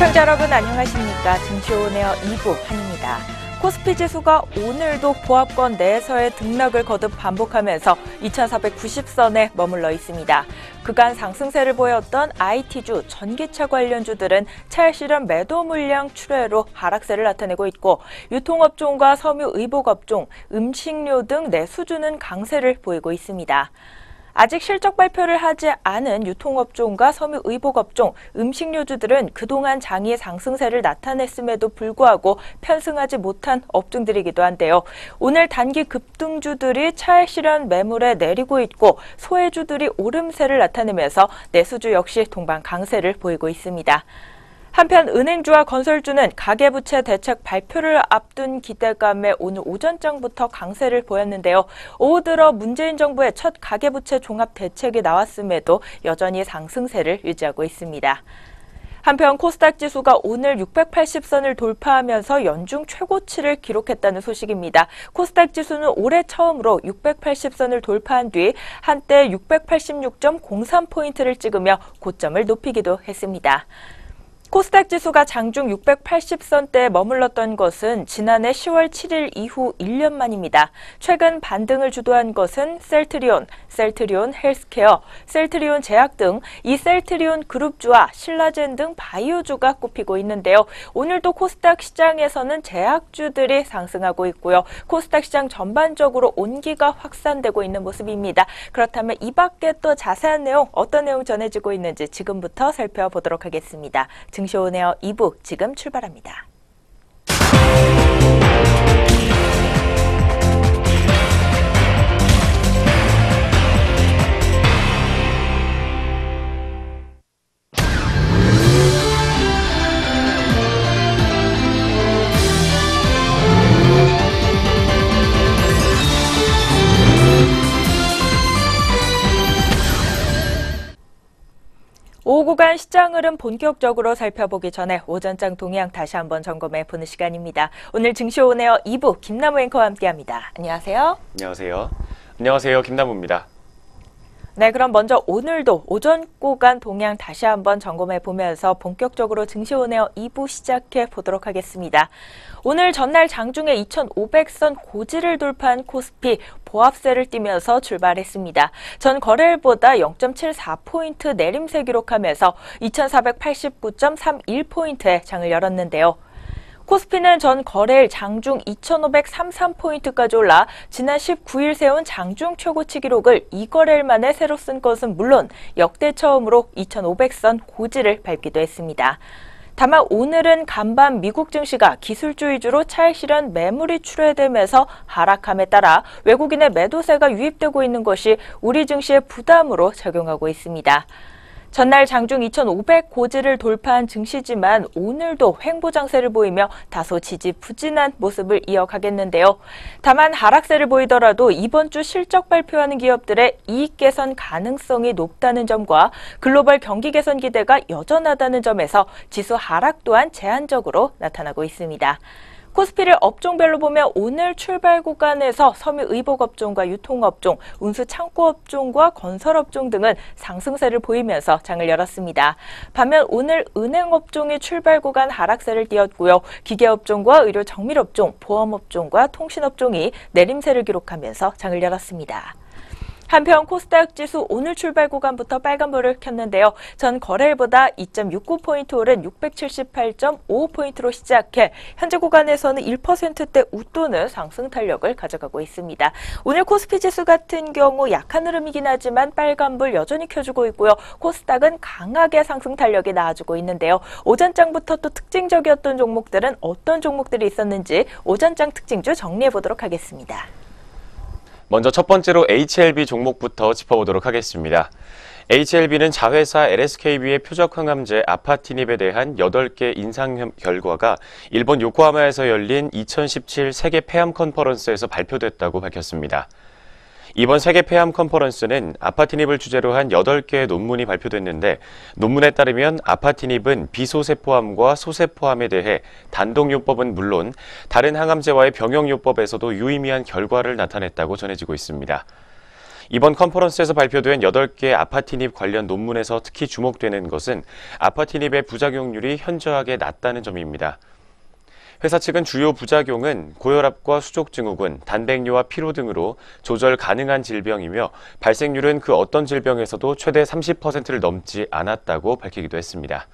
시청자 여러분 안녕하십니까. 증시오네어 2부 한입니다. 코스피 지수가 오늘도 보합권 내에서의 등락을 거듭 반복하면서 2,490선에 머물러 있습니다. 그간 상승세를 보였던 IT주, 전기차 관련주들은 차액 실현 매도 물량 출회로 하락세를 나타내고 있고 유통업종과 섬유의복업종, 음식료 등 내수주는 강세를 보이고 있습니다. 아직 실적 발표를 하지 않은 유통업종과 섬유의복업종, 음식료주들은 그동안 장의 상승세를 나타냈음에도 불구하고 편승하지 못한 업종들이기도 한데요. 오늘 단기 급등주들이 차액 실현 매물에 내리고 있고 소외주들이 오름세를 나타내면서 내수주 역시 동반 강세를 보이고 있습니다. 한편 은행주와 건설주는 가계부채 대책 발표를 앞둔 기대감에 오늘 오전장부터 강세를 보였는데요. 오후 들어 문재인 정부의 첫 가계부채 종합 대책이 나왔음에도 여전히 상승세를 유지하고 있습니다. 한편 코스닥 지수가 오늘 680선을 돌파하면서 연중 최고치를 기록했다는 소식입니다. 코스닥 지수는 올해 처음으로 680선을 돌파한 뒤 한때 686.03포인트를 찍으며 고점을 높이기도 했습니다. 코스닥 지수가 장중 680선대에 머물렀던 것은 지난해 10월 7일 이후 1년 만입니다. 최근 반등을 주도한 것은 셀트리온 헬스케어, 셀트리온 제약 등 이 셀트리온 그룹주와 신라젠 등 바이오주가 꼽히고 있는데요. 오늘도 코스닥 시장에서는 제약주들이 상승하고 있고요. 코스닥 시장 전반적으로 온기가 확산되고 있는 모습입니다. 그렇다면 이 밖에 또 자세한 내용, 어떤 내용 전해지고 있는지 지금부터 살펴보도록 하겠습니다. 증시오네어 2부 지금 출발합니다. 오후 구간 시장 흐름 본격적으로 살펴보기 전에 오전장 동향 다시 한번 점검해 보는 시간입니다. 오늘 증시오네어 2부 김남우 앵커와 함께합니다. 안녕하세요. 안녕하세요. 안녕하세요. 김남우입니다. 네, 그럼 먼저 오늘도 오전 구간 동향 다시 한번 점검해 보면서 본격적으로 증시오네어 2부 시작해 보도록 하겠습니다. 오늘 전날 장중에 2,500선 고지를 돌파한 코스피 보합세를 띠면서 출발했습니다. 전 거래일보다 0.74포인트 내림세 기록하면서 2,489.31포인트에 장을 열었는데요. 코스피는 전 거래일 장중 2,533포인트까지 올라 지난 19일 세운 장중 최고치 기록을 2거래일 만에 새로 쓴 것은 물론 역대 처음으로 2,500선 고지를 밟기도 했습니다. 다만 오늘은 간밤 미국 증시가 기술주 위주로 차익 실현 매물이 출회되면서 하락함에 따라 외국인의 매도세가 유입되고 있는 것이 우리 증시의 부담으로 작용하고 있습니다. 전날 장중 2,500 고지를 돌파한 증시지만 오늘도 횡보장세를 보이며 다소 지지부진한 모습을 이어가겠는데요. 다만 하락세를 보이더라도 이번 주 실적 발표하는 기업들의 이익 개선 가능성이 높다는 점과 글로벌 경기 개선 기대가 여전하다는 점에서 지수 하락 또한 제한적으로 나타나고 있습니다. 코스피를 업종별로 보면 오늘 출발 구간에서 섬유의복업종과 유통업종, 운수창고업종과 건설업종 등은 상승세를 보이면서 장을 열었습니다. 반면 오늘 은행업종이 출발 구간 하락세를 띄었고요. 기계업종과 의료정밀업종, 보험업종과 통신업종이 내림세를 기록하면서 장을 열었습니다. 한편 코스닥 지수 오늘 출발 구간부터 빨간불을 켰는데요. 전 거래일보다 2.69포인트 오른 678.55포인트로 시작해 현재 구간에서는 1%대 웃도는 상승 탄력을 가져가고 있습니다. 오늘 코스피 지수 같은 경우 약한 흐름이긴 하지만 빨간불 여전히 켜주고 있고요. 코스닥은 강하게 상승 탄력이 나와주고 있는데요. 오전장부터 또 특징적이었던 종목들은 어떤 종목들이 있었는지 오전장 특징주 정리해보도록 하겠습니다. 먼저 첫 번째로 HLB 종목부터 짚어보도록 하겠습니다. HLB는 자회사 LSKB의 표적 항암제 아파티닙에 대한 8개 인상 결과가 일본 요코하마에서 열린 2017 세계 폐암 컨퍼런스에서 발표됐다고 밝혔습니다. 이번 세계 폐암 컨퍼런스는 아파티닙을 주제로 한 8개의 논문이 발표됐는데 논문에 따르면 아파티닙은 비소세포암과 소세포암에 대해 단독요법은 물론 다른 항암제와의 병용요법에서도 유의미한 결과를 나타냈다고 전해지고 있습니다. 이번 컨퍼런스에서 발표된 8개 아파티닙 관련 논문에서 특히 주목되는 것은 아파티닙의 부작용률이 현저하게 낮다는 점입니다. 회사 측은 주요 부작용은 고혈압과 수족증후군, 단백뇨와 피로 등으로 조절 가능한 질병이며 발생률은 그 어떤 질병에서도 최대 30%를 넘지 않았다고 밝히기도 했습니다.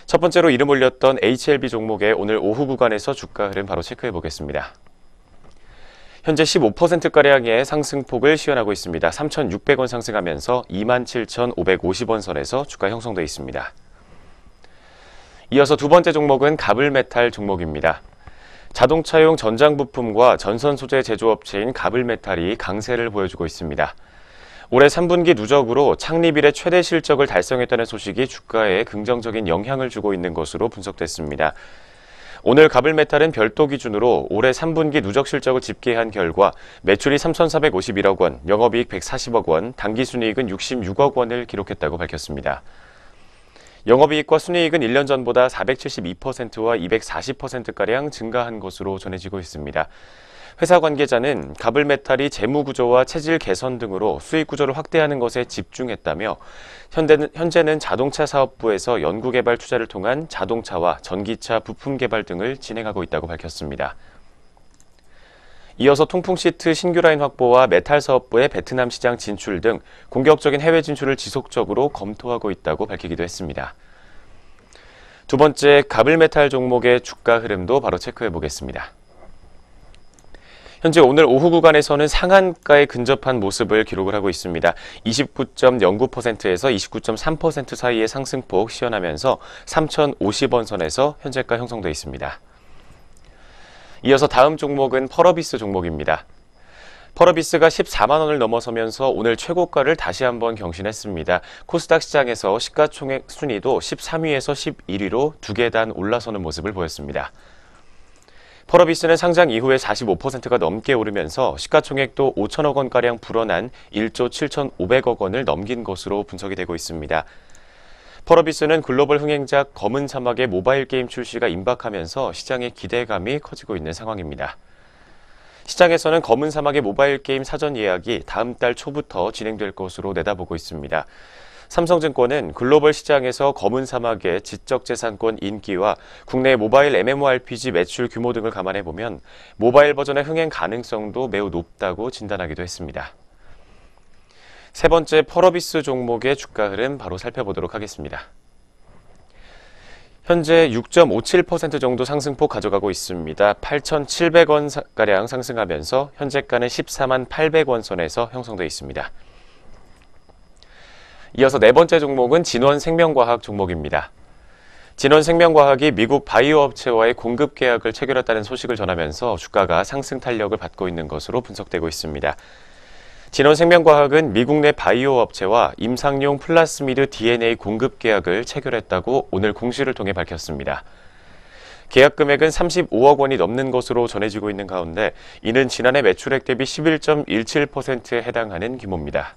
첫 번째로 이름 올렸던 HLB 종목의 오늘 오후 구간에서 주가 흐름 바로 체크해 보겠습니다. 현재 15%가량의 상승폭을 시현하고 있습니다. 3,600원 상승하면서 27,550원 선에서 주가 형성되어 있습니다. 이어서 두 번째 종목은 가블메탈 종목입니다. 자동차용 전장 부품과 전선 소재 제조업체인 가블메탈이 강세를 보여주고 있습니다. 올해 3분기 누적으로 창립 이래 최대 실적을 달성했다는 소식이 주가에 긍정적인 영향을 주고 있는 것으로 분석됐습니다. 오늘 가블메탈은 별도 기준으로 올해 3분기 누적 실적을 집계한 결과 매출이 3,451억 원, 영업이익 140억 원, 당기순이익은 66억 원을 기록했다고 밝혔습니다. 영업이익과 순이익은 1년 전보다 472%와 240%가량 증가한 것으로 전해지고 있습니다. 회사 관계자는 가블메탈이 재무 구조와 체질 개선 등으로 수익 구조를 확대하는 것에 집중했다며 현재는 자동차 사업부에서 연구개발 투자를 통한 자동차와 전기차 부품 개발 등을 진행하고 있다고 밝혔습니다. 이어서 통풍시트 신규 라인 확보와 메탈 사업부의 베트남 시장 진출 등 공격적인 해외 진출을 지속적으로 검토하고 있다고 밝히기도 했습니다. 두 번째 가블메탈 종목의 주가 흐름도 바로 체크해 보겠습니다. 현재 오늘 오후 구간에서는 상한가에 근접한 모습을 기록을 하고 있습니다. 29.09%에서 29.3% 사이의 상승폭 시현하면서 3,050원 선에서 현재가 형성되어 있습니다. 이어서 다음 종목은 펄어비스 종목입니다. 펄어비스가 14만 원을 넘어서면서 오늘 최고가를 다시 한번 경신했습니다. 코스닥 시장에서 시가총액 순위도 13위에서 11위로 두 계단 올라서는 모습을 보였습니다. 펄어비스는 상장 이후에 45%가 넘게 오르면서 시가총액도 5천억 원가량 불어난 1조 7,500억 원을 넘긴 것으로 분석이 되고 있습니다. 펄어비스는 글로벌 흥행작 검은 사막의 모바일 게임 출시가 임박하면서 시장의 기대감이 커지고 있는 상황입니다. 시장에서는 검은 사막의 모바일 게임 사전 예약이 다음 달 초부터 진행될 것으로 내다보고 있습니다. 삼성증권은 글로벌 시장에서 검은 사막의 지적재산권 인기와 국내 모바일 MMORPG 매출 규모 등을 감안해보면 모바일 버전의 흥행 가능성도 매우 높다고 진단하기도 했습니다. 세 번째 펄어비스 종목의 주가 흐름 바로 살펴보도록 하겠습니다. 현재 6.57% 정도 상승폭 가져가고 있습니다. 8,700원가량 상승하면서 현재가는 14만 800원 선에서 형성되어 있습니다. 이어서 네 번째 종목은 진원생명과학 종목입니다. 진원생명과학이 미국 바이오 업체와의 공급 계약을 체결했다는 소식을 전하면서 주가가 상승 탄력을 받고 있는 것으로 분석되고 있습니다. 진원생명과학은 미국 내 바이오 업체와 임상용 플라스미드 DNA 공급 계약을 체결했다고 오늘 공시를 통해 밝혔습니다. 계약 금액은 35억 원이 넘는 것으로 전해지고 있는 가운데 이는 지난해 매출액 대비 11.17%에 해당하는 규모입니다.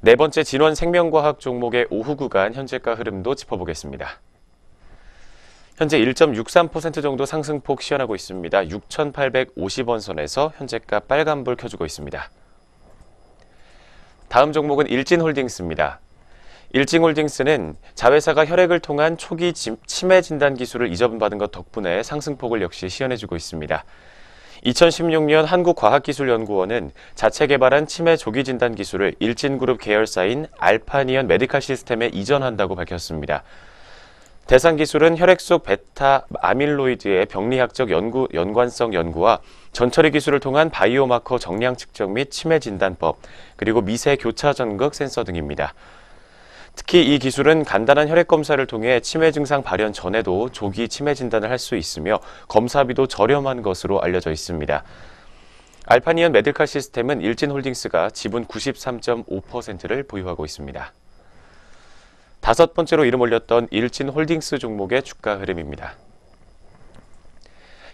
네 번째 진원생명과학 종목의 오후 구간 현재가 흐름도 짚어보겠습니다. 현재 1.63% 정도 상승폭 시현하고 있습니다. 6,850원 선에서 현재가 빨간불 켜주고 있습니다. 다음 종목은 일진홀딩스입니다. 일진홀딩스는 자회사가 혈액을 통한 초기 치매 진단 기술을 이전받은 것 덕분에 상승폭을 역시 시현해주고 있습니다. 2016년 한국과학기술연구원은 자체 개발한 치매 조기 진단 기술을 일진그룹 계열사인 알파니언 메디칼 시스템에 이전한다고 밝혔습니다. 대상 기술은 혈액 속 베타 아밀로이드의 병리학적 연관성 연구와 전처리 기술을 통한 바이오마커 정량 측정 및 치매 진단법, 그리고 미세 교차 전극 센서 등입니다. 특히 이 기술은 간단한 혈액 검사를 통해 치매 증상 발현 전에도 조기 치매 진단을 할 수 있으며 검사비도 저렴한 것으로 알려져 있습니다. 알파니언 메디칼 시스템은 일진홀딩스가 지분 93.5%를 보유하고 있습니다. 다섯 번째로 이름 올렸던 일진홀딩스 종목의 주가 흐름입니다.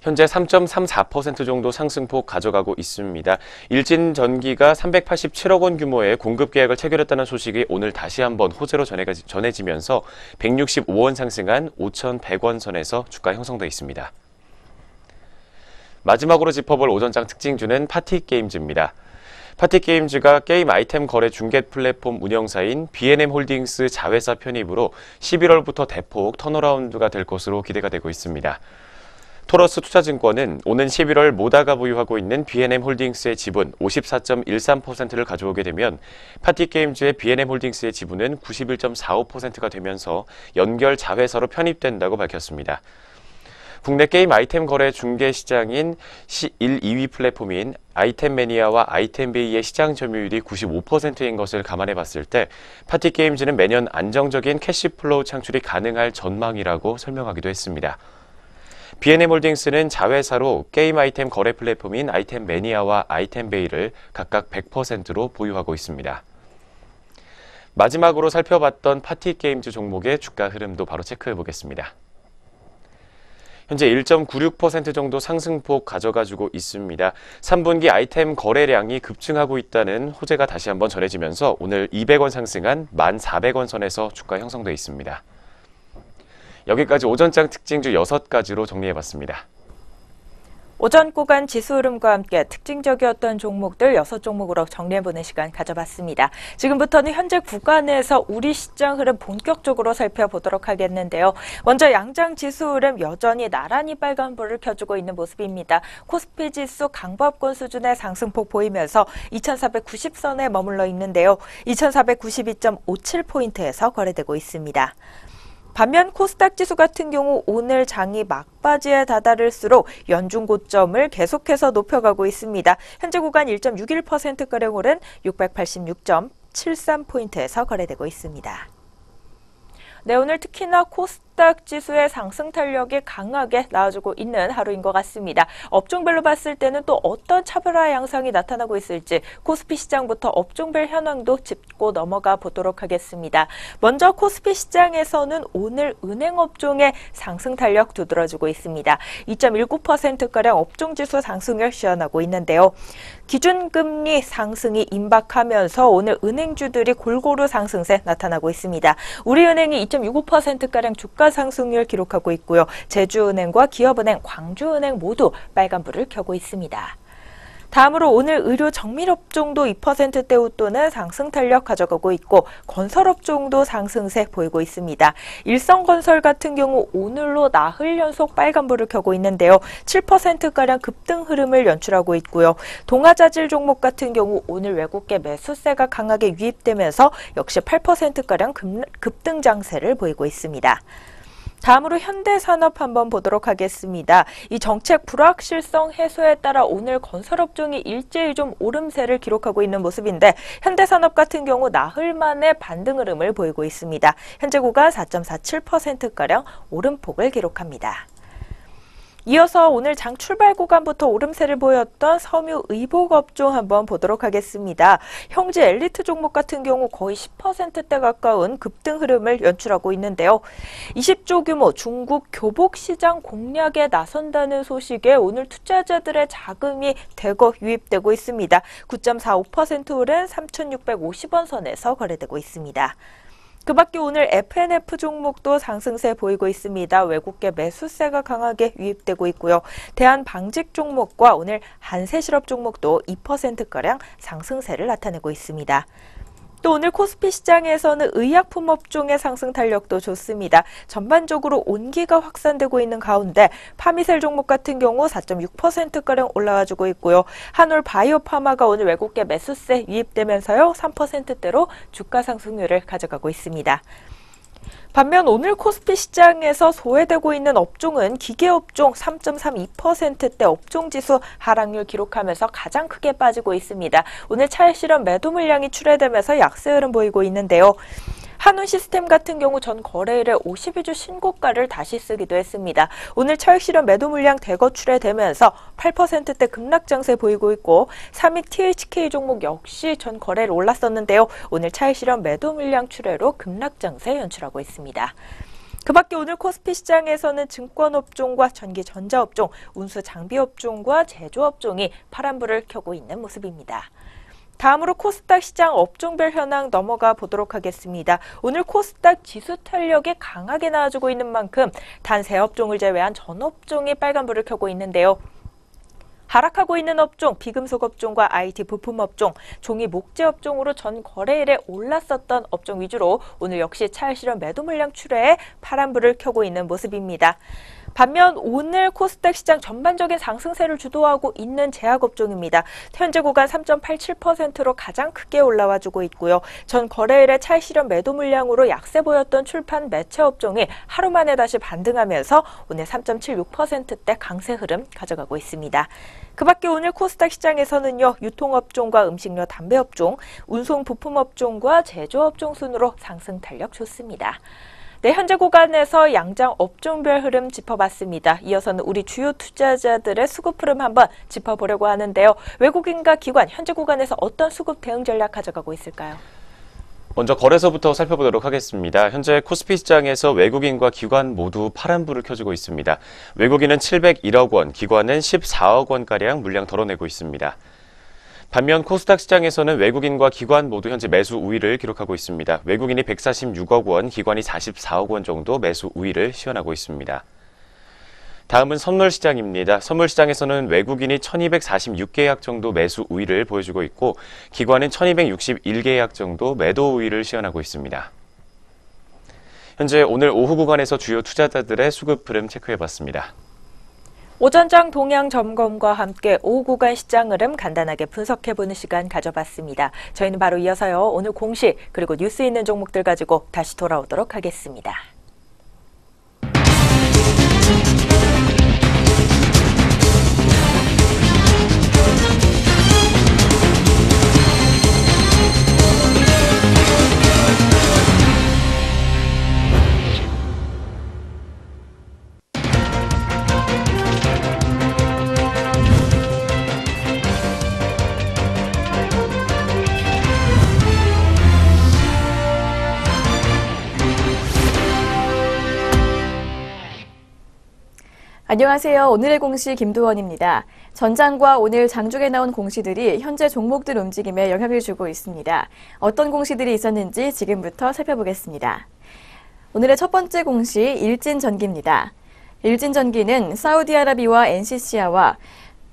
현재 3.34% 정도 상승폭 가져가고 있습니다. 일진전기가 387억 원 규모의 공급 계약을 체결했다는 소식이 오늘 다시 한번 호재로 전해지면서 165원 상승한 5,100원 선에서 주가 형성돼 있습니다. 마지막으로 짚어볼 오전장 특징주는 파티게임즈입니다. 파티게임즈가 게임 아이템 거래 중개 플랫폼 운영사인 B&M 홀딩스 자회사 편입으로 11월부터 대폭 턴어라운드가 될 것으로 기대가 되고 있습니다. 토러스 투자증권은 오는 11월 모다가 보유하고 있는 B&M 홀딩스의 지분 54.13%를 가져오게 되면 파티게임즈의 B&M 홀딩스의 지분은 91.45%가 되면서 연결 자회사로 편입된다고 밝혔습니다. 국내 게임 아이템 거래 중개 시장인 1, 2위 플랫폼인 아이템매니아와 아이템베이의 시장 점유율이 95%인 것을 감안해 봤을 때 파티게임즈는 매년 안정적인 캐시플로우 창출이 가능할 전망이라고 설명하기도 했습니다. B&M 홀딩스는 자회사로 게임 아이템 거래 플랫폼인 아이템매니아와 아이템베이를 각각 100%로 보유하고 있습니다. 마지막으로 살펴봤던 파티게임즈 종목의 주가 흐름도 바로 체크해 보겠습니다. 현재 1.96% 정도 상승폭 가져가지고 있습니다. 3분기 아이템 거래량이 급증하고 있다는 호재가 다시 한번 전해지면서 오늘 200원 상승한 1,400원 선에서 주가 형성돼 있습니다. 여기까지 오전장 특징주 6가지로 정리해봤습니다. 오전 구간 지수 흐름과 함께 특징적이었던 종목들 6종목으로 정리해보는 시간 가져봤습니다. 지금부터는 현재 구간에서 우리 시장 흐름 본격적으로 살펴보도록 하겠는데요. 먼저 양장 지수 흐름 여전히 나란히 빨간불을 켜주고 있는 모습입니다. 코스피 지수 강보합권 수준의 상승폭 보이면서 2490선에 머물러 있는데요. 2492.57포인트에서 거래되고 있습니다. 반면 코스닥 지수 같은 경우 오늘 장이 막바지에 다다를수록 연중 고점을 계속해서 높여가고 있습니다. 현재 구간 1.61%가량 오른 686.73포인트에서 거래되고 있습니다. 네, 오늘 특히나 코스닥 지수의 상승 탄력이 강하게 나와주고 있는 하루인 것 같습니다. 업종별로 봤을 때는 또 어떤 차별화 양상이 나타나고 있을지 코스피 시장부터 업종별 현황도 짚고 넘어가 보도록 하겠습니다. 먼저 코스피 시장에서는 오늘 은행 업종의 상승 탄력 두드러지고 있습니다. 2.19%가량 업종 지수 상승을 시현하고 있는데요. 기준금리 상승이 임박하면서 오늘 은행주들이 골고루 상승세 나타나고 있습니다. 우리은행이 2.65%가량 주가 상승률 기록하고 있고요. 제주은행과 기업은행, 광주은행 모두 빨간불을 켜고 있습니다. 다음으로 오늘 의료 정밀업종도 2%대 웃도는 상승 탄력 가져가고 있고 건설업종도 상승세 보이고 있습니다. 일성건설 같은 경우 오늘로 나흘 연속 빨간불을 켜고 있는데요. 7%가량 급등 흐름을 연출하고 있고요. 동아자질 종목 같은 경우 오늘 외국계 매수세가 강하게 유입되면서 역시 8%가량 급등 장세를 보이고 있습니다. 다음으로 현대산업 한번 보도록 하겠습니다. 이 정책 불확실성 해소에 따라 오늘 건설업종이 일제히 좀 오름세를 기록하고 있는 모습인데 현대산업 같은 경우 나흘 만에 반등 흐름을 보이고 있습니다. 현재 구간 4.47%가량 오름폭을 기록합니다. 이어서 오늘 장 출발 구간부터 오름세를 보였던 섬유의복 업종 한번 보도록 하겠습니다. 형제 엘리트 종목 같은 경우 거의 10%대 가까운 급등 흐름을 연출하고 있는데요. 20조 규모 중국 교복 시장 공략에 나선다는 소식에 오늘 투자자들의 자금이 대거 유입되고 있습니다. 9.45% 오른 3,650원 선에서 거래되고 있습니다. 그 밖에 오늘 FNF 종목도 상승세 보이고 있습니다. 외국계 매수세가 강하게 유입되고 있고요. 대한방직 종목과 오늘 한세실업 종목도 2%가량 상승세를 나타내고 있습니다. 또 오늘 코스피 시장에서는 의약품 업종의 상승 탄력도 좋습니다. 전반적으로 온기가 확산되고 있는 가운데 파미셀 종목 같은 경우 4.6%가량 올라와주고 있고요. 한올 바이오파마가 오늘 외국계 매수세 유입되면서요 3%대로 주가 상승률을 가져가고 있습니다. 반면 오늘 코스피 시장에서 소외되고 있는 업종은 기계업종 3.32%대 업종지수 하락률 기록하면서 가장 크게 빠지고 있습니다. 오늘 차익실현 매도 물량이 출회되면서 약세 흐름 보이고 있는데요. 한운시스템 같은 경우 전 거래일에 52주 신고가를 다시 쓰기도 했습니다. 오늘 차익실현 매도 물량 대거 출회되면서 8%대 급락 장세 보이고 있고 3위 THK 종목 역시 전 거래일 올랐었는데요. 오늘 차익실현 매도 물량 출회로 급락 장세 연출하고 있습니다. 그 밖에 오늘 코스피 시장에서는 증권업종과 전기전자업종, 운수장비업종과 제조업종이 파란불을 켜고 있는 모습입니다. 다음으로 코스닥 시장 업종별 현황 넘어가 보도록 하겠습니다. 오늘 코스닥 지수 탄력이 강하게 나와주고 있는 만큼 단 세 업종을 제외한 전 업종이 빨간불을 켜고 있는데요. 하락하고 있는 업종, 비금속 업종과 IT 부품 업종, 종이 목재 업종으로 전 거래일에 올랐었던 업종 위주로 오늘 역시 차익 실현 매도 물량 출회에 파란불을 켜고 있는 모습입니다. 반면 오늘 코스닥 시장 전반적인 상승세를 주도하고 있는 제약업종입니다. 현재 구간 3.87%로 가장 크게 올라와주고 있고요. 전 거래일에 차익 실현 매도 물량으로 약세 보였던 출판 매체 업종이 하루 만에 다시 반등하면서 오늘 3.76%대 강세 흐름 가져가고 있습니다. 그 밖에 오늘 코스닥 시장에서는요, 유통업종과 음식료 담배업종, 운송 부품업종과 제조업종 순으로 상승 탄력 좋습니다. 네, 현재 구간에서 양장 업종별 흐름 짚어봤습니다. 이어서는 우리 주요 투자자들의 수급 흐름 한번 짚어보려고 하는데요. 외국인과 기관, 현재 구간에서 어떤 수급 대응 전략 가져가고 있을까요? 먼저 거래소부터 살펴보도록 하겠습니다. 현재 코스피 시장에서 외국인과 기관 모두 파란불을 켜주고 있습니다. 외국인은 701억 원, 기관은 14억 원가량 물량 덜어내고 있습니다. 반면 코스닥 시장에서는 외국인과 기관 모두 현재 매수 우위를 기록하고 있습니다. 외국인이 146억 원, 기관이 44억 원 정도 매수 우위를 시현하고 있습니다. 다음은 선물 시장입니다. 선물 시장에서는 외국인이 1246계약 정도 매수 우위를 보여주고 있고 기관은 1261계약 정도 매도 우위를 시현하고 있습니다. 현재 오늘 오후 구간에서 주요 투자자들의 수급 흐름 체크해봤습니다. 오전장 동향 점검과 함께 오후 구간 시장 흐름 간단하게 분석해보는 시간 가져봤습니다. 저희는 바로 이어서요, 오늘 공시 그리고 뉴스 있는 종목들 가지고 다시 돌아오도록 하겠습니다. 안녕하세요. 오늘의 공시 김도원입니다. 전장과 오늘 장중에 나온 공시들이 현재 종목들 움직임에 영향을 주고 있습니다. 어떤 공시들이 있었는지 지금부터 살펴보겠습니다. 오늘의 첫 번째 공시 일진전기입니다. 일진전기는 사우디아라비아와 NCC와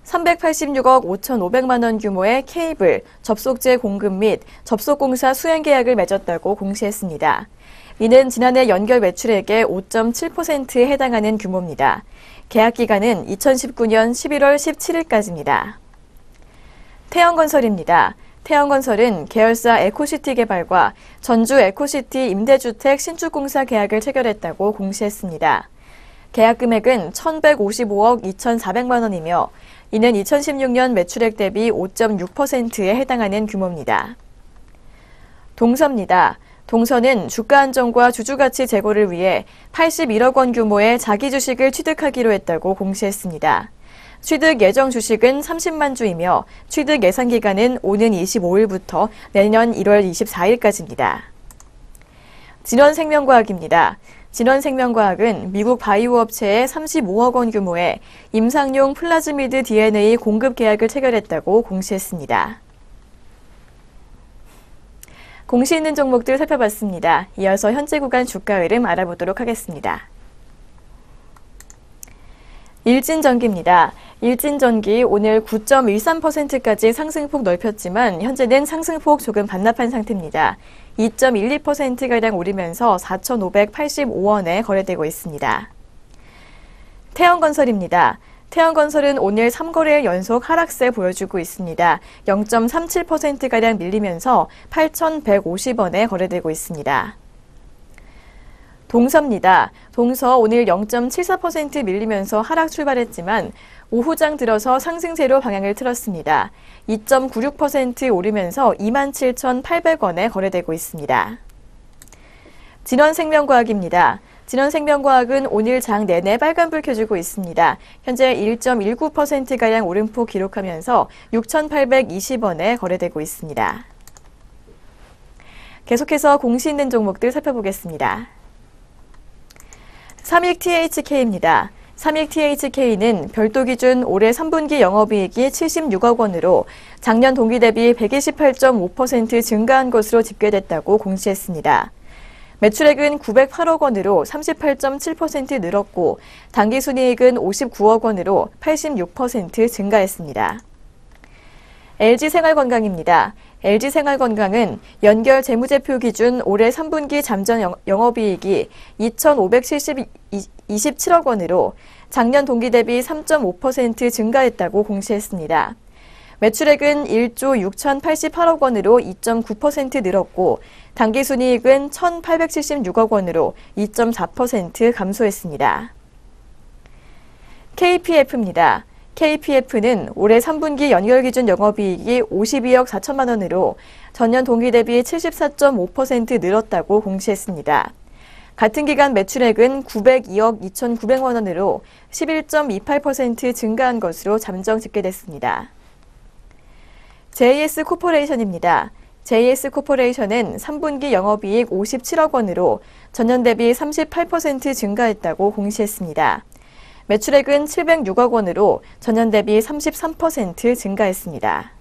386억 5,500만 원 규모의 케이블, 접속재 공급 및 접속공사 수행 계약을 맺었다고 공시했습니다. 이는 지난해 연결 매출액의 5.7%에 해당하는 규모입니다. 계약 기간은 2019년 11월 17일까지입니다. 태영건설입니다. 태영건설은 계열사 에코시티 개발과 전주 에코시티 임대주택 신축공사 계약을 체결했다고 공시했습니다. 계약 금액은 1,155억 2,400만 원이며 이는 2016년 매출액 대비 5.6%에 해당하는 규모입니다. 동서입니다. 동서는 주가 안정과 주주가치 제고를 위해 81억 원 규모의 자기 주식을 취득하기로 했다고 공시했습니다. 취득 예정 주식은 30만 주이며 취득 예상 기간은 오는 25일부터 내년 1월 24일까지입니다. 진원생명과학입니다. 진원생명과학은 미국 바이오 업체에 35억 원 규모의 임상용 플라즈미드 DNA 공급 계약을 체결했다고 공시했습니다. 공시 있는 종목들 살펴봤습니다. 이어서 현재 구간 주가 흐름 알아보도록 하겠습니다. 일진전기입니다. 일진전기 오늘 9.13%까지 상승폭 넓혔지만 현재는 상승폭 조금 반납한 상태입니다. 2.12%가량 오르면서 4,585원에 거래되고 있습니다. 태영건설입니다. 태영건설은 오늘 3거래일 연속 하락세 보여주고 있습니다. 0.37%가량 밀리면서 8,150원에 거래되고 있습니다. 동서입니다. 동서 오늘 0.74% 밀리면서 하락 출발했지만 오후장 들어서 상승세로 방향을 틀었습니다. 2.96% 오르면서 27,800원에 거래되고 있습니다. 진원생명과학입니다. 진원생명과학은 오늘 장 내내 빨간불 켜주고 있습니다. 현재 1.19%가량 오름폭 기록하면서 6,820원에 거래되고 있습니다. 계속해서 공시 있는 종목들 살펴보겠습니다. 삼익THK입니다. 삼익THK는 별도 기준 올해 3분기 영업이익이 76억 원으로 작년 동기 대비 128.5% 증가한 것으로 집계됐다고 공시했습니다. 매출액은 908억 원으로 38.7% 늘었고 당기순이익은 59억 원으로 86% 증가했습니다. LG생활건강입니다. LG생활건강은 연결 재무제표 기준 올해 3분기 잠정 영업이익이 2,527억 원으로 작년 동기 대비 3.5% 증가했다고 공시했습니다. 매출액은 1조 6,088억 원으로 2.9% 늘었고 당기순이익은 1,876억 원으로 2.4% 감소했습니다. KPF입니다. KPF는 올해 3분기 연결기준 영업이익이 52억 4천만 원으로 전년 동기 대비 74.5% 늘었다고 공시했습니다. 같은 기간 매출액은 902억 2,900만 원으로 11.28% 증가한 것으로 잠정 집계됐습니다. JS코퍼레이션입니다. JS코퍼레이션은 3분기 영업이익 57억 원으로 전년 대비 38% 증가했다고 공시했습니다. 매출액은 706억 원으로 전년 대비 33% 증가했습니다.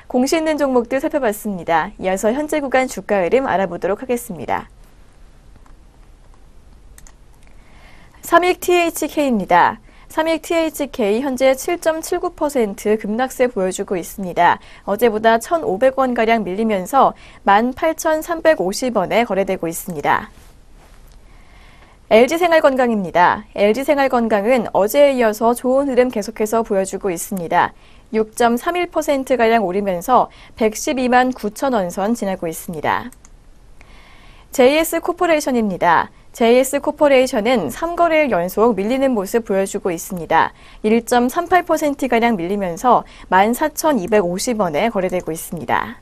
공시 있는 종목들 살펴봤습니다. 이어서 현재 구간 주가 흐름 알아보도록 하겠습니다. 삼익THK입니다. 삼익THK 현재 7.79% 급락세 보여주고 있습니다. 어제보다 1,500원가량 밀리면서 18,350원에 거래되고 있습니다. LG생활건강입니다. LG생활건강은 어제에 이어서 좋은 흐름 계속해서 보여주고 있습니다. 6.31%가량 오르면서 112만 9천 원 선 지나고 있습니다. JS코퍼레이션입니다. JS코퍼레이션은 3거래일 연속 밀리는 모습 보여주고 있습니다. 1.38%가량 밀리면서 14,250원에 거래되고 있습니다.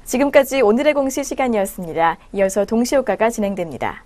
지금까지 오늘의 공시 시간이었습니다. 이어서 동시효과가 진행됩니다.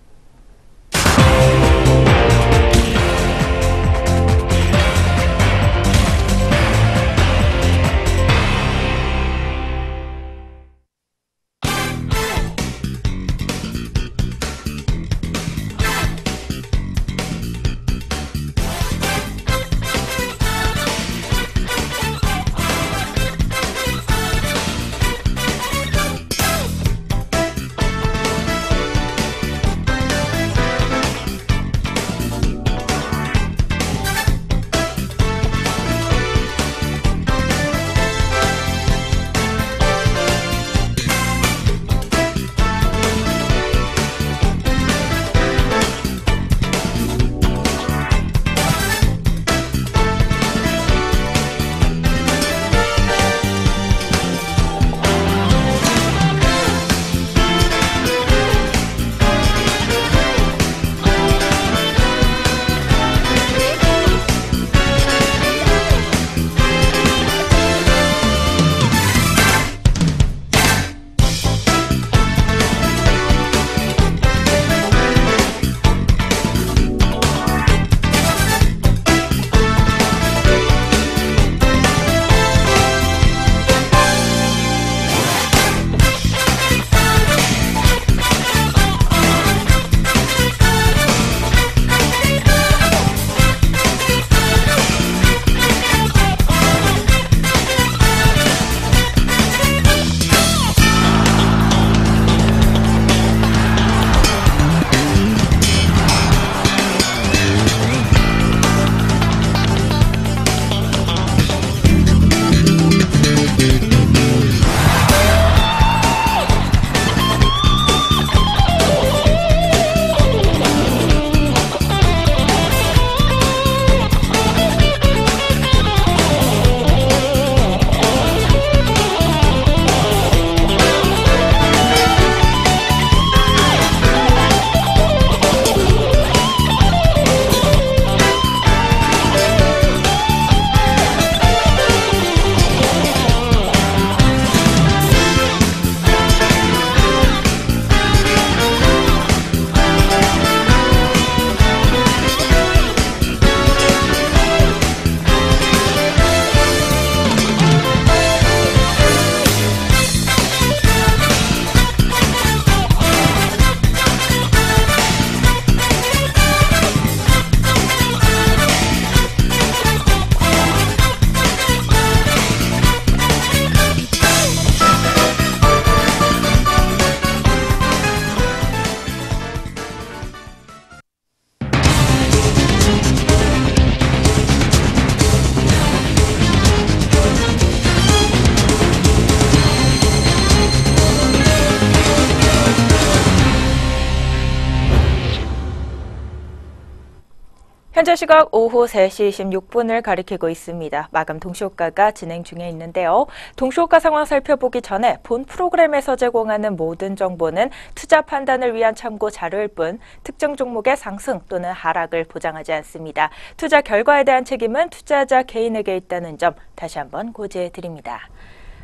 현재 시각 오후 3시 26분을 가리키고 있습니다. 마감 동시효과가 진행 중에 있는데요. 동시효과 상황 살펴보기 전에 본 프로그램에서 제공하는 모든 정보는 투자 판단을 위한 참고 자료일 뿐 특정 종목의 상승 또는 하락을 보장하지 않습니다. 투자 결과에 대한 책임은 투자자 개인에게 있다는 점 다시 한번 고지해 드립니다.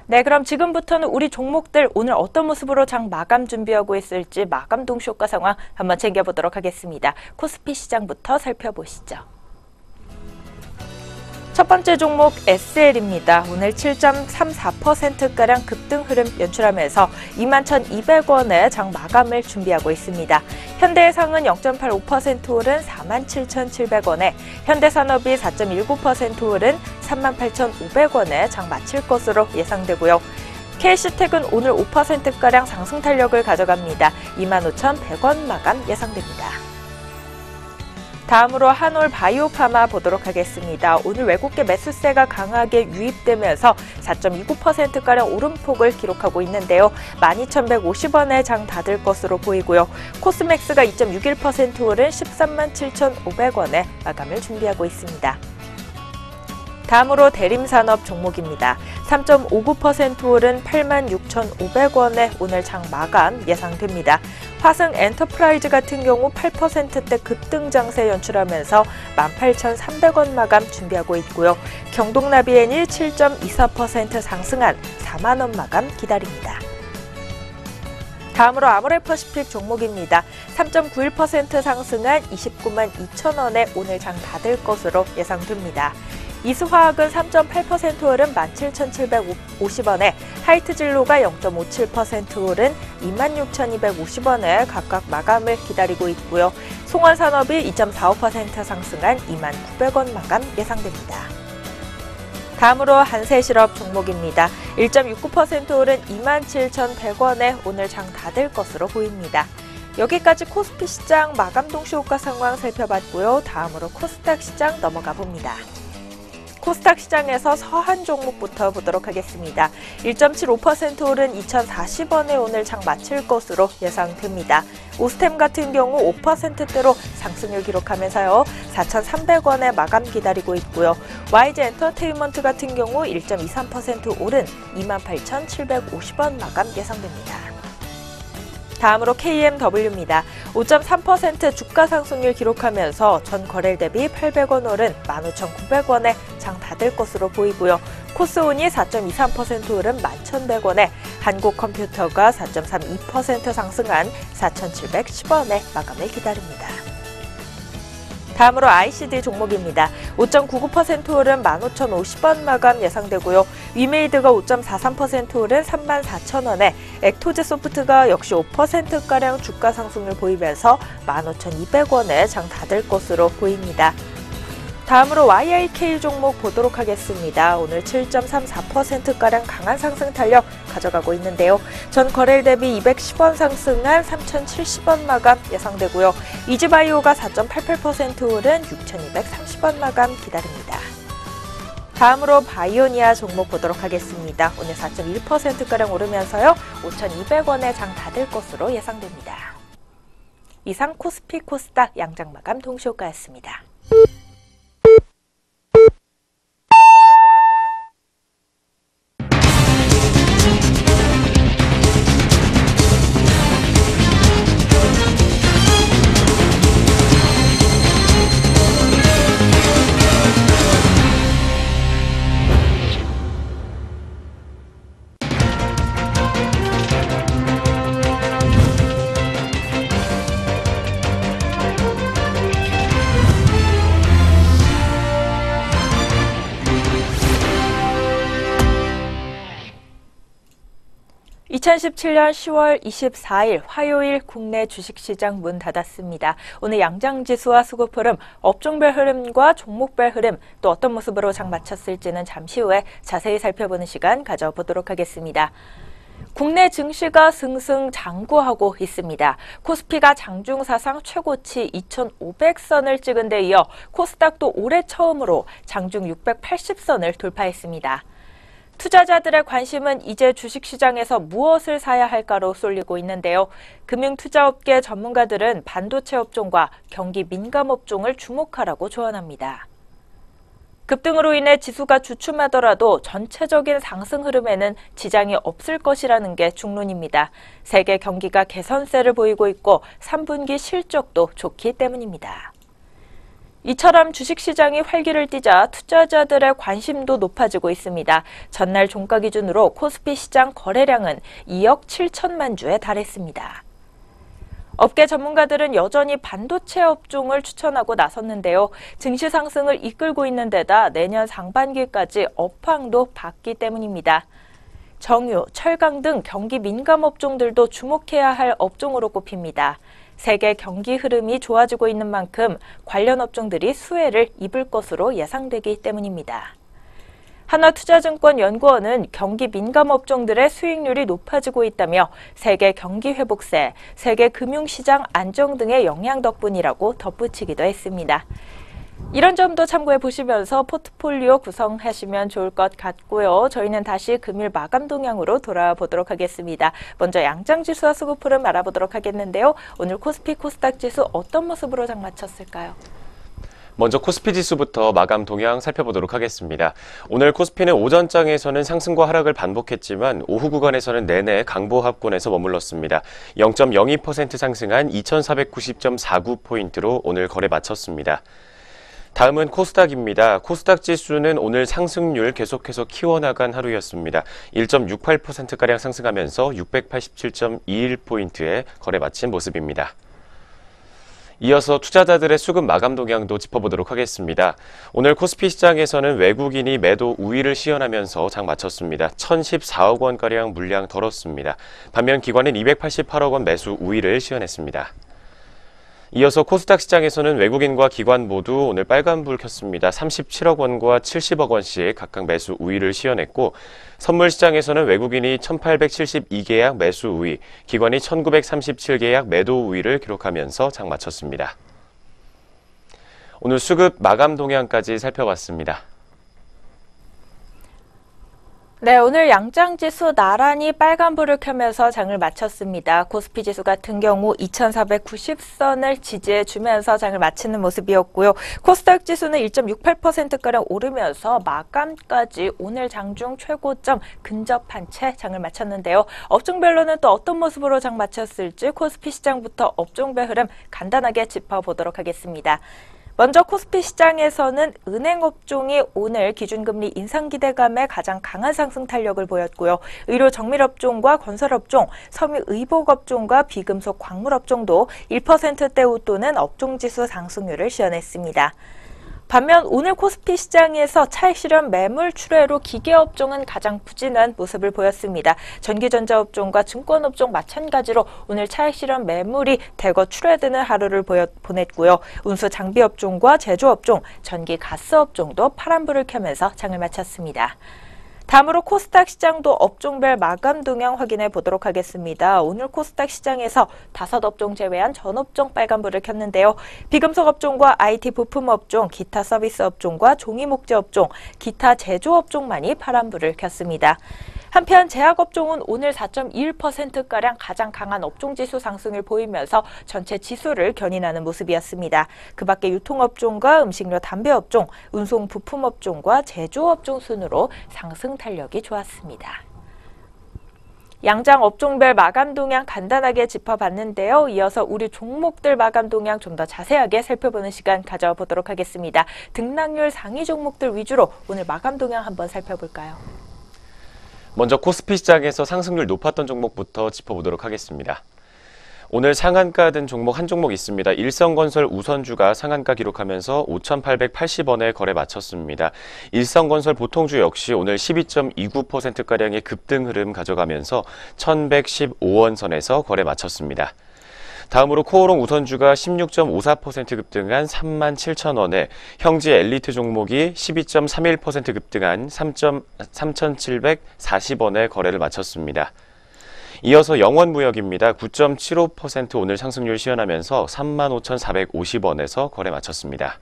네, 그럼 지금부터는 우리 종목들 오늘 어떤 모습으로 장 마감 준비하고 있을지 마감 동시효과 상황 한번 챙겨보도록 하겠습니다. 코스피 시장부터 살펴보시죠. 첫 번째 종목 SL입니다. 오늘 7.34%가량 급등 흐름 연출하면서 21,200원에 장 마감을 준비하고 있습니다. 현대해상은 0.85% 오른 47,700원에, 현대산업이 4.19% 오른 38,500원에 장 마칠 것으로 예상되고요. KC텍은 오늘 5%가량 상승 탄력을 가져갑니다. 25,100원 마감 예상됩니다. 다음으로 한올 바이오파마 보도록 하겠습니다. 오늘 외국계 매수세가 강하게 유입되면서 4.29%가량 오름폭을 기록하고 있는데요. 12,150원에 장 닫을 것으로 보이고요. 코스맥스가 2.61% 오른 137,500원에 마감을 준비하고 있습니다. 다음으로 대림산업 종목입니다. 3.59% 오른 86,500원에 오늘 장 마감 예상됩니다. 화승 엔터프라이즈 같은 경우 8%대 급등 장세 연출하면서 18,300원 마감 준비하고 있고요. 경동나비엔이 7.24% 상승한 4만원 마감 기다립니다. 다음으로 아모레퍼시픽 종목입니다. 3.91% 상승한 292만 2천원에 오늘 장 닫을 것으로 예상됩니다. 이수화학은 3.8% 오른 17,750원에, 하이트진로가 0.57% 오른 26,250원에 각각 마감을 기다리고 있고요. 송원산업이 2.45% 상승한 29,900원 마감 예상됩니다. 다음으로 한세실업 종목입니다. 1.69% 오른 27,100원에 오늘 장 닫을 것으로 보입니다. 여기까지 코스피 시장 마감 동시효과 상황 살펴봤고요. 다음으로 코스닥 시장 넘어가 봅니다. 코스닥 시장에서 서한 종목부터 보도록 하겠습니다. 1.75% 오른 2,040원에 오늘 장 마칠 것으로 예상됩니다. 오스템 같은 경우 5%대로 상승을 기록하면서요. 4,300원에 마감 기다리고 있고요. YG 엔터테인먼트 같은 경우 1.23% 오른 28,750원 마감 예상됩니다. 다음으로 KMW입니다. 5.3% 주가 상승률 기록하면서 전 거래일 대비 800원 오른 15,900원에 장 닫을 것으로 보이고요. 코스온이 4.23% 오른 11,100원에, 한국컴퓨터가 4.32% 상승한 4,710원에 마감을 기다립니다. 다음으로 ICD 종목입니다. 5.99% 오른 15,050원 마감 예상되고요. 위메이드가 5.43% 오른 34,000원에, 액토즈소프트가 역시 5%가량 주가 상승을 보이면서 15,200원에 장 닫을 것으로 보입니다. 다음으로 YIK 종목 보도록 하겠습니다. 오늘 7.34%가량 강한 상승 탄력 가져가고 있는데요. 전 거래일 대비 210원 상승한 3,070원 마감 예상되고요. 이지바이오가 4.88% 오른 6,230원 마감 기다립니다. 다음으로 바이오니아 종목 보도록 하겠습니다. 오늘 4.1%가량 오르면서요. 5,200원에 장 닫을 것으로 예상됩니다. 이상 코스피 코스닥 양장 마감 동시효과였습니다. (2017년 10월 24일) 화요일 국내 주식시장 문 닫았습니다. 오늘 양장지수와 수급 흐름, 업종별 흐름과 종목별 흐름, 또 어떤 모습으로 장 마쳤을지는 잠시 후에 자세히 살펴보는 시간 가져보도록 하겠습니다. 국내 증시가 승승장구하고 있습니다. 코스피가 장중 사상 최고치 2,500선을 찍은 데 이어 코스닥도 올해 처음으로 장중 680선을 돌파했습니다. 투자자들의 관심은 이제 주식시장에서 무엇을 사야 할까로 쏠리고 있는데요. 금융투자업계 전문가들은 반도체 업종과 경기 민감 업종을 주목하라고 조언합니다. 급등으로 인해 지수가 주춤하더라도 전체적인 상승 흐름에는 지장이 없을 것이라는 게 중론입니다. 세계 경기가 개선세를 보이고 있고 3분기 실적도 좋기 때문입니다. 이처럼 주식시장이 활기를 띠자 투자자들의 관심도 높아지고 있습니다. 전날 종가 기준으로 코스피 시장 거래량은 2억 7천만 주에 달했습니다. 업계 전문가들은 여전히 반도체 업종을 추천하고 나섰는데요. 증시 상승을 이끌고 있는 데다 내년 상반기까지 업황도 밝기 때문입니다. 정유, 철강 등 경기 민감 업종들도 주목해야 할 업종으로 꼽힙니다. 세계 경기 흐름이 좋아지고 있는 만큼 관련 업종들이 수혜를 입을 것으로 예상되기 때문입니다. 하나투자증권연구원은 경기 민감 업종들의 수익률이 높아지고 있다며 세계 경기 회복세, 세계 금융시장 안정 등의 영향 덕분이라고 덧붙이기도 했습니다. 이런 점도 참고해 보시면서 포트폴리오 구성하시면 좋을 것 같고요. 저희는 다시 금일 마감 동향으로 돌아보도록 하겠습니다. 먼저 양장지수와 수급 흐름 알아보도록 하겠는데요. 오늘 코스피 코스닥 지수 어떤 모습으로 장마쳤을까요? 먼저 코스피 지수부터 마감 동향 살펴보도록 하겠습니다. 오늘 코스피는 오전장에서는 상승과 하락을 반복했지만 오후 구간에서는 내내 강보합권에서 머물렀습니다. 0.02% 상승한 2490.49포인트로 오늘 거래 마쳤습니다. 다음은 코스닥입니다. 코스닥 지수는 오늘 상승률 계속해서 키워나간 하루였습니다. 1.68%가량 상승하면서 687.21포인트에 거래 마친 모습입니다. 이어서 투자자들의 수급 마감 동향도 짚어보도록 하겠습니다. 오늘 코스피 시장에서는 외국인이 매도 우위를 시연하면서 장 마쳤습니다. 1,014억 원가량 물량 덜었습니다. 반면 기관은 288억 원 매수 우위를 시연했습니다. 이어서 코스닥 시장에서는 외국인과 기관 모두 오늘 빨간불 켰습니다. 37억 원과 70억 원씩 각각 매수 우위를 시연했고 선물 시장에서는 외국인이 1872계약 매수 우위, 기관이 1937계약 매도 우위를 기록하면서 장 마쳤습니다. 오늘 수급 마감 동향까지 살펴봤습니다. 네, 오늘 양장지수 나란히 빨간불을 켜면서 장을 마쳤습니다. 코스피 지수 같은 경우 2490선을 지지해주면서 장을 마치는 모습이었고요. 코스닥 지수는 1.68%가량 오르면서 마감까지 오늘 장중 최고점 근접한 채 장을 마쳤는데요. 업종별로는 또 어떤 모습으로 장 마쳤을지 코스피 시장부터 업종별 흐름 간단하게 짚어보도록 하겠습니다. 먼저 코스피 시장에서는 은행 업종이 오늘 기준금리 인상 기대감에 가장 강한 상승 탄력을 보였고요. 의료 정밀 업종과 건설 업종, 섬유 의복 업종과 비금속 광물 업종도 1%대 웃도는 업종지수 상승률을 시현했습니다. 반면 오늘 코스피 시장에서 차익 실현 매물 출회로 기계업종은 가장 부진한 모습을 보였습니다. 전기전자업종과 증권업종 마찬가지로 오늘 차익 실현 매물이 대거 출회되는 하루를 보냈고요. 운수 장비업종과 제조업종, 전기 가스업종도 파란불을 켜면서 장을 마쳤습니다. 다음으로 코스닥 시장도 업종별 마감 동향 확인해 보도록 하겠습니다. 오늘 코스닥 시장에서 5업종 제외한 전 업종 빨간불을 켰는데요. 비금속 업종과 IT 부품 업종, 기타 서비스 업종과 종이 목재 업종, 기타 제조 업종만이 파란불을 켰습니다. 한편 제약업종은 오늘 4.21%가량 가장 강한 업종지수 상승을 보이면서 전체 지수를 견인하는 모습이었습니다. 그 밖에 유통업종과 음식료 담배업종, 운송 부품업종과 제조업종 순으로 상승 탄력이 좋았습니다. 양장 업종별 마감 동향 간단하게 짚어봤는데요. 이어서 우리 종목들 마감 동향 좀 더 자세하게 살펴보는 시간 가져보도록 하겠습니다. 등락률 상위 종목들 위주로 오늘 마감 동향 한번 살펴볼까요? 먼저 코스피 시장에서 상승률 높았던 종목부터 짚어보도록 하겠습니다. 오늘 상한가 든 종목 한 종목 있습니다. 일성건설 우선주가 상한가 기록하면서 5,880원에 거래 마쳤습니다. 일성건설 보통주 역시 오늘 12.29%가량의 급등 흐름 가져가면서 1,115원 선에서 거래 마쳤습니다. 다음으로 코오롱 우선주가 16.54% 급등한 37,000원에 형지 엘리트 종목이 12.31% 급등한 3,740원에 거래를 마쳤습니다. 이어서 영원무역입니다. 9.75% 오늘 상승률 시현하면서 35,450원에서 거래 마쳤습니다.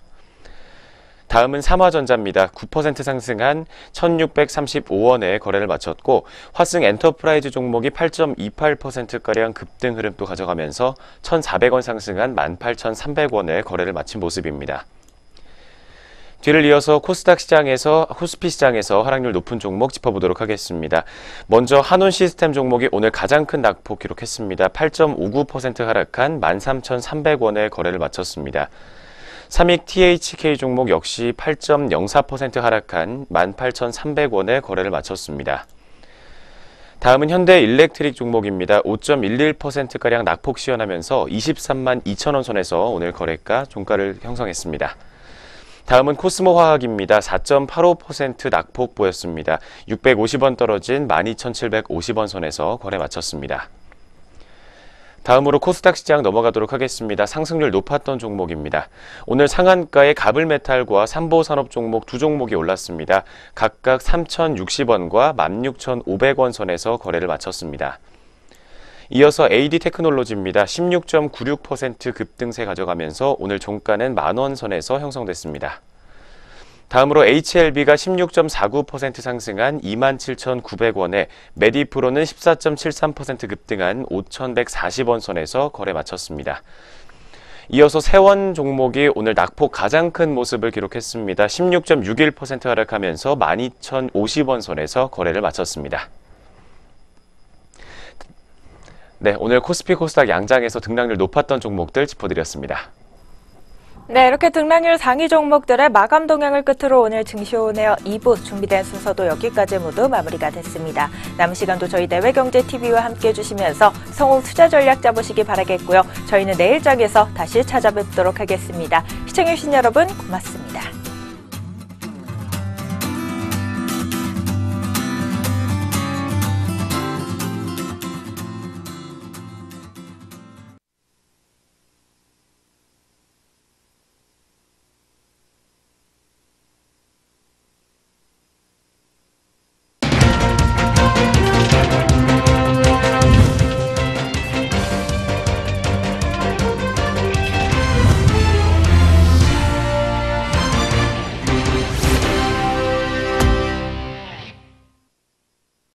다음은 삼화전자입니다. 9% 상승한 1,635원에 거래를 마쳤고 화승 엔터프라이즈 종목이 8.28%가량 급등 흐름도 가져가면서 1,400원 상승한 18,300원에 거래를 마친 모습입니다. 뒤를 이어서 코스닥 시장에서 코스피 시장에서 하락률 높은 종목 짚어보도록 하겠습니다. 먼저 한온 시스템 종목이 오늘 가장 큰 낙폭 기록했습니다. 8.59% 하락한 13,300원에 거래를 마쳤습니다. 삼익 THK 종목 역시 8.04% 하락한 18,300원에 거래를 마쳤습니다. 다음은 현대 일렉트릭 종목입니다. 5.11%가량 낙폭 시현하면서 23만 2천원 선에서 오늘 거래가 종가를 형성했습니다. 다음은 코스모 화학입니다. 4.85% 낙폭 보였습니다. 650원 떨어진 12,750원 선에서 거래 마쳤습니다. 다음으로 코스닥 시장 넘어가도록 하겠습니다. 상승률 높았던 종목입니다. 오늘 상한가의 가블메탈과 삼보산업 종목 두 종목이 올랐습니다. 각각 3,060원과 16,500원 선에서 거래를 마쳤습니다. 이어서 AD테크놀로지입니다. 16.96% 급등세 가져가면서 오늘 종가는 만원 선에서 형성됐습니다. 다음으로 HLB가 16.49% 상승한 27,900원에 메디프로는 14.73% 급등한 5,140원 선에서 거래 마쳤습니다. 이어서 세원 종목이 오늘 낙폭 가장 큰 모습을 기록했습니다. 16.61% 하락하면서 12,050원 선에서 거래를 마쳤습니다. 네, 오늘 코스피 코스닥 양장에서 등락률 높았던 종목들 짚어드렸습니다. 네, 이렇게 등락률 상위 종목들의 마감 동향을 끝으로 오늘 증시온에어 2부 준비된 순서도 여기까지 모두 마무리가 됐습니다. 남은 시간도 저희 내외경제TV와 함께해 주시면서 성공 투자 전략 짜보시기 바라겠고요. 저희는 내일 장에서 다시 찾아뵙도록 하겠습니다. 시청해주신 여러분 고맙습니다.